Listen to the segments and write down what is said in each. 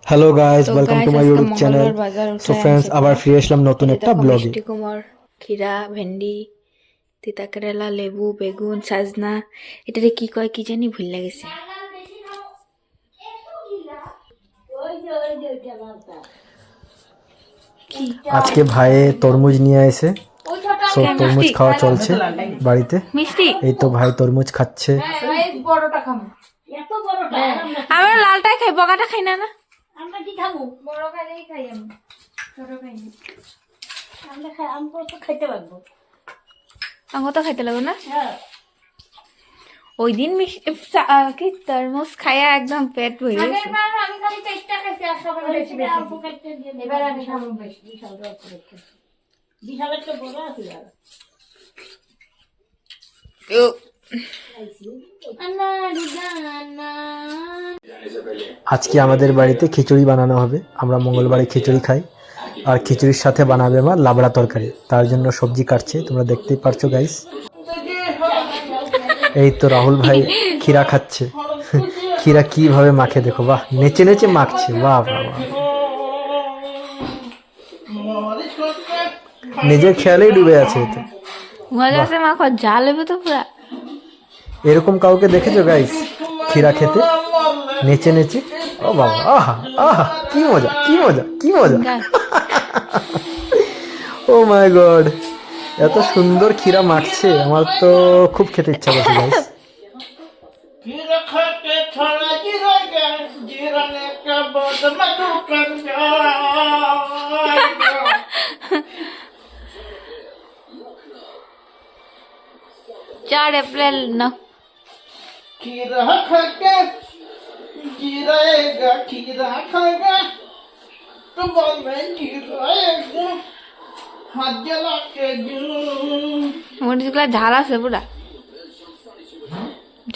Hello guys, তো welcome guys to my আজকে YouTube channel. মঙ্গলবার বাজার সো উঠে ফ্রেন্ডস, আনছে আবার বাবা। ফিরে আসলাম নতুন এই যে একটা দেখো ব্লগে। মিষ্টি কুমড়, খিরা, ভেন্ডি, তিতা কেরেলা, লেবু, বেগুন, সাজনা, এটারে কি কয় কি জানি ভুল লাগেছে। কি আজকে ভাই তরমুজ নিয়ে এসে, সো তরমুজ মিষ্টি খাওয়া চলছে বাড়িতে। মিষ্টি এই তো ভাই তরমুজ খাচ্ছে। আমরা লালটাই খাই, বগাটা খাই না। না আমরা কি খাবো? বড় খাইলেই খাই আমি, ছোট খাই না। আমরা তো খাইতে পারবো। আঙ্গ তো খাইতে লাগো না। হ্যাঁ, ওই দিন কি তরমুজ খাইয়া একদম পেট ভরে গেছে। আগেরবার আমি খালি পেটটা খাইছি আর সকালে বেশি বেশি অল্প খাইতে দিয়ে এবার আমি খাবো বেশি বিশাল অল্প খাইতে। বিশাল একটা বড় আছে আর আন্না দুগা আন্না। আজকে আমাদের বাড়িতে খিচুড়ি বানানো হবে। আমরা মঙ্গলবারে খিচুড়ি খাই, আর খিচুড়ির সাথে বানাবে আমার লাবড়া তরকারি। তার জন্য সবজি কাটছে, তোমরা দেখতেই পারছো গাইস। এই তো রাহুল ভাই খিরা খাচ্ছে। খিরা কিভাবে মাখে দেখো, বাহ, নেচে নেচে মাখছে, বাহ বাহ বাহ। নিজের খেয়ালেই ডুবে আছে এতে। মজা আছে মাখো, জাল হবে তো পুরা। এরকম কাউকে দেখেছো গাইস খিরা খেতে নেচে নেচে? ও বাবা, আহা আহা, কি মজা কি মজা কি মজা! ও মাই গড, এত সুন্দর খিরা মাখছে, আমার তো খুব খেতে ইচ্ছা করছে guys. Kira khate thoda jira ga jira ne ka bod madukan ga चार अप्रैल न Kira khate jira ga kira khaga to bol mein jira ga hajjala ke jun মরিচগুলা ঝাল আছে পুরা,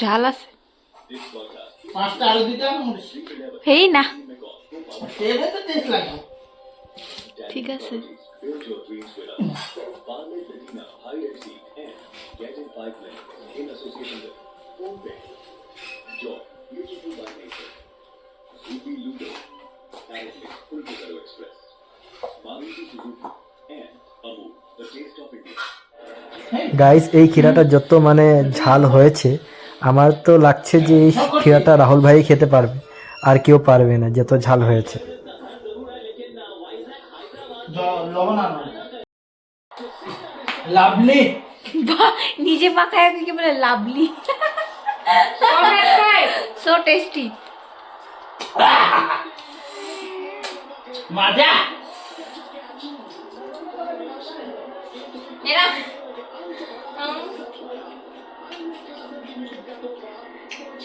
ঝাল আছে। pasta alu dita muris হেই না, tebe to taste lage ঠিক আছে। গাইস এই খিরাটা যত মানে ঝাল হয়েছে, আমার তো লাগছে যে এই খিরাটা রাহুল ভাই খেতে পারবে, আর কেউ পারবে না, যত ঝাল হয়েছে। লবণ আনো লাভলি নিজে মাখায় কি বলে লাভলি, সো টেস্টি। মাজা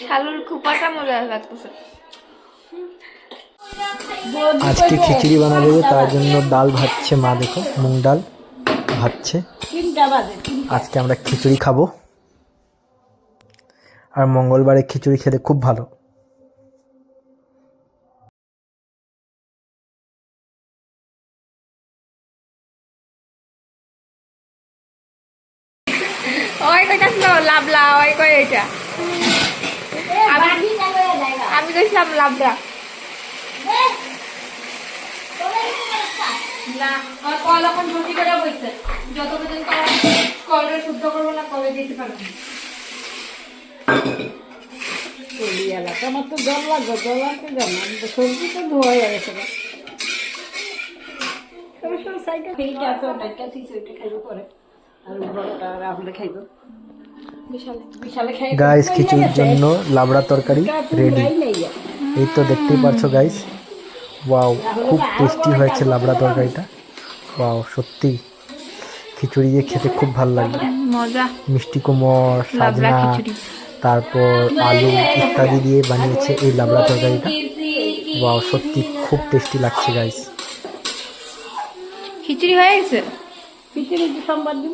শালুর খুপাটা মজা লাগতেছে। আজকে খিচুড়ি বানাবে, তার জন্য ডাল ভাজছে মা, দেখো মুগ ডাল ভাজছে। 3টা বাজে। আজকে আমরা খিচুড়ি খাবো, আর মঙ্গলবারে খিচুড়ি খেতে খুব ভালো। ওই কইতাছিল লাবলা, ওই কই এটা বাড়ি যাবে জায়গা। আমি কইছিলাম লাবলা না, আর কল এখন ছুটি করে বইছে। যত পর্যন্ত কলরে শুদ্ধ করবো না কলে দিতে পারবো না। আমার তো জল লাগবে, জল আনতে যাবো। সবজি তো ধোয়া হয়ে গেছে। সেইটা আছে, ওটাকে থিস, ওইটা খাইবো পরে। আর বড়টা রাহুলে খাইব। বিশালে খাই। গাইস খিচুড়ির জন্য লাবড়া তরকারি রেডি। এই তো দেখতেই পাচ্ছ গাইস, ওয়াও, খুব টেস্টি হয়েছে লাবড়া তরকারিটা। ওয়াও, সত্যি খিচুড়ি দিয়ে খেতে খুব ভালো লাগবে। মজা। মিষ্টি কুমড়, লাবড়া সাজনা, খিচুড়ি, তারপর আলু ইত্যাদি দিয়ে বানিয়েছে এই লাবড়া তরকারিটা। ওয়াও, সত্যি খুব টেস্টি লাগছে গাইস। খিচুড়ি হয়ে গেছে। খিচুড়ি সোমবার দিন।